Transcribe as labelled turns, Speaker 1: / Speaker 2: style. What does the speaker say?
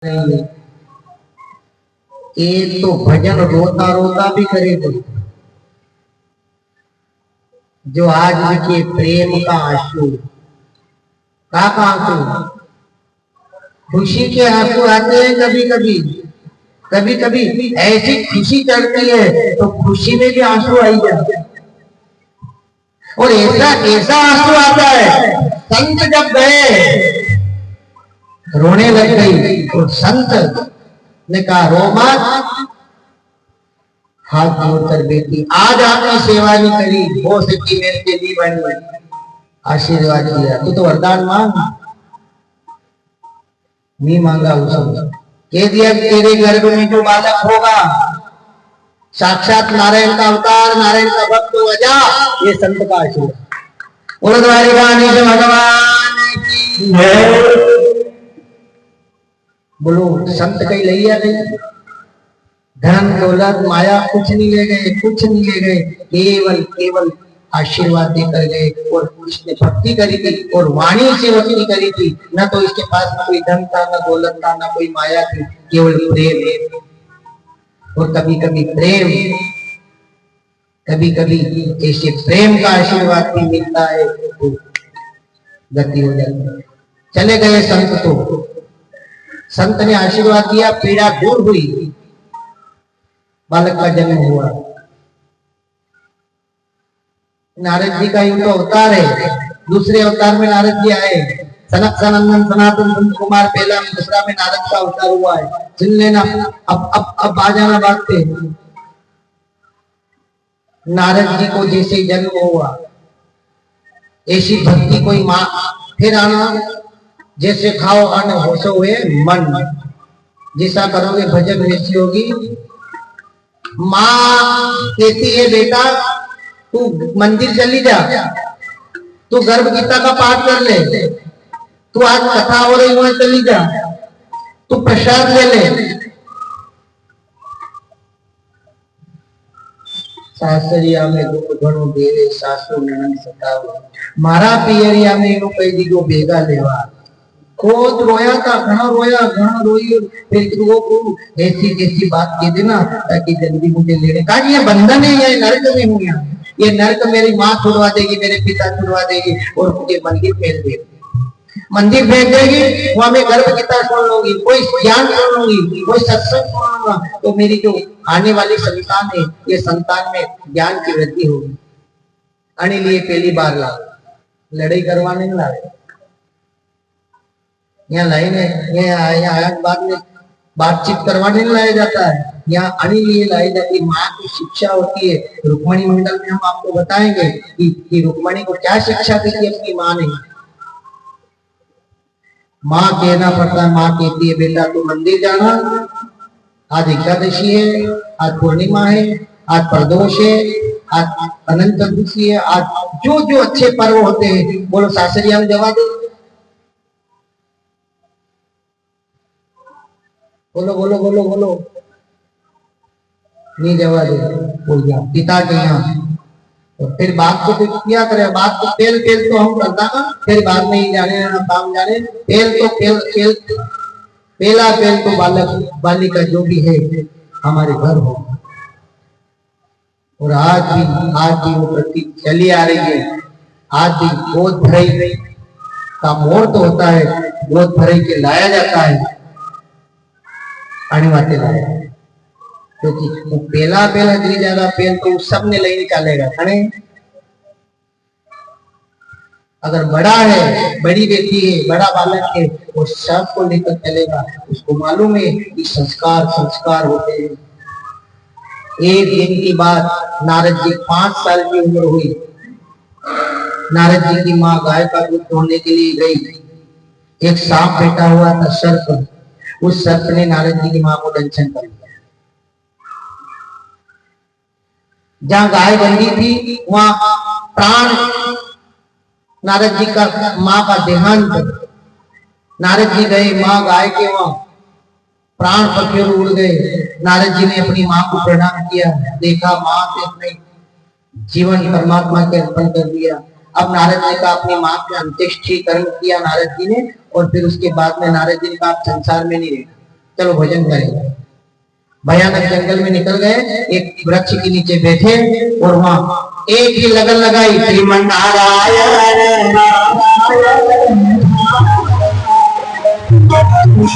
Speaker 1: नहीं, ये तो भजन रोता रोता भी करे तो जो आज के प्रेम का आंसू का आंसू, खुशी के आंसू आते हैं कभी कभी, कभी कभी ऐसी खुशी चढ़ती है तो खुशी में भी आंसू आई जाते हैं। और ऐसा ऐसा आंसू आता है, संत जब गए रोने लग गई और संत ने कहा रो मत, हाथ जोड़कर बेटी आज आपने सेवा नहीं करी, हो सकी मेरे के लिए बन आशीर्वाद दिया, तू तो वरदान मांग। नहीं मांगा उसने, कह दिया तेरे गर्भ में जो बालक होगा साक्षात नारायण का अवतार, नारायण का भक्त होगा, जा। ये संत का आशीर्वाद। बोलो द्वारिकाधीश भगवान की। बोलो संत कहीं ले या नहीं, धन दौलत माया कुछ नहीं ले गए, कुछ नहीं ले गए, केवल केवल आशीर्वाद देकर गए। और इसने भक्ति करी थी और वाणी से भक्ति करी थी, न तो इसके पास न कोई धन था, न दौलत था, न कोई माया थी, केवल प्रेम। और कभी कभी प्रेम, कभी कभी ऐसे प्रेम का आशीर्वाद भी मिलता है तो गति हो जाती है। चले गए संत, तो संत ने आशीर्वाद दिया, पीड़ा दूर हुई, बालक का जन्म हुआ। नारद जी का यूं तो अवतार है, दूसरे अवतार में नारद जी आए, सनक सनंदन सनातन संत कुमार पहला में, दूसरा में नारद का अवतार हुआ है। सुन लेना, अब आ जाना बात पे। नारद जी को जैसे जन्म हुआ ऐसी भक्ति कोई माँ फिर आना, जैसे खाओ अन्न होशो हुए मन, जैसा करोगे भजन वैसी होगी। माँ कहती है बेटा तू मंदिर चली जा, तू गर्भ गीता का पाठ कर ले, तू आज कथा हो रही वहां चली जा, तू प्रसाद ले ले। सासरिया में दुख घणो देवे, सासू ननद सतावे, मारा पियरिया में एनो कही दीगो बेगा लेवा। खुद रोया था, घना रोया, घना रोई, फिर वो ऐसी ऐसी बात कह देना ताकि जल्दी मुझे लेने का। ये बंधन है, ये नर्क में हूँ यहाँ, ये नर्क मेरी माँ छुड़वा देगी, मेरे पिता छुड़वा देगी और मुझे मंदिर भेज देगी, मंदिर भेज देगी, वहां मैं गर्भ गीता सुन लूंगी, कोई ज्ञान सुन लूंगी, कोई सत्संग सुन लूंगा, तो मेरी जो आने वाली संतान है ये संतान में ज्ञान की वृद्धि होगी। आने लिए पहली बार ला लड़ाई करवाने नहीं ला, यहाँ लाइन है, यहाँ बाद में बातचीत करवाने नहीं लाया जाता है, यहाँ आने लिए लाई जाती है। माँ की शिक्षा होती है। रुक्मणी मंडल में हम आपको बताएंगे कि रुक्मणी को क्या शिक्षा दी थी अपनी माँ ने। माँ कहना पड़ता है, माँ कहती है बेटा तू मंदिर जाना, आज एकादशी है, आज पूर्णिमा है, आज प्रदोष है, आज अनंत चतुर्दशी है, आज जो जो अच्छे पर्व होते हैं बोलो सासरिया में जवा दे, बोलो बोलो बोलो बोलो, नहीं जवा दे बोल गया पिता के यहाँ। तो फिर बात को कुछ किया करे, बात को पेल पेल तो हम करता ना, फिर बाद में ही जाने ना काम जाने, पेल तो पेल पेल पेला पेल तो बालक बालिका जो भी है हमारे घर हो। और आज भी वो प्रतीक चली आ रही है। आज भी गोद भराई का मुहूर्त होता है, गोद भराई के लाया जाता है, आने वाते लाया, क्योंकि वो पहला पहला दी ज्यादा पेल तो सब ने ले निकालेगा खड़े। अगर बड़ा है, बड़ी बेटी है, बड़ा बालक है, वो सबको लेकर चलेगा, उसको मालूम है कि संस्कार संस्कार होते हैं। एक दिन की बात, नारद जी 5 साल की उम्र हुई, नारद जी की माँ गाय का दूध ढूंढने के लिए गई। एक सांप बैठा हुआ था, सर्प, उस सर्प ने नारद जी की माँ को दंशन कर दिया। जहां गाय बंधी थी वहां प्राण, नारद जी का माँ का देहांत, नारद जी गए, माँ गाय के वहां प्राण पखेरु उड़ गए। नारद जी ने अपनी माँ को प्रणाम किया, देखा माँ से अपने जीवन परमात्मा के अर्पण कर दिया। अब नारद जी का अपनी माँ के अंत्येष्टि कर्म किया नारद जी ने, और फिर उसके बाद में नारद जी ने कहा संसार में नहीं रहना, चलो भजन करेंगे। भयानक जंगल में निकल गए, एक वृक्ष के नीचे बैठे और वहां एक ही लगन लगाई, श्रीमन नारायण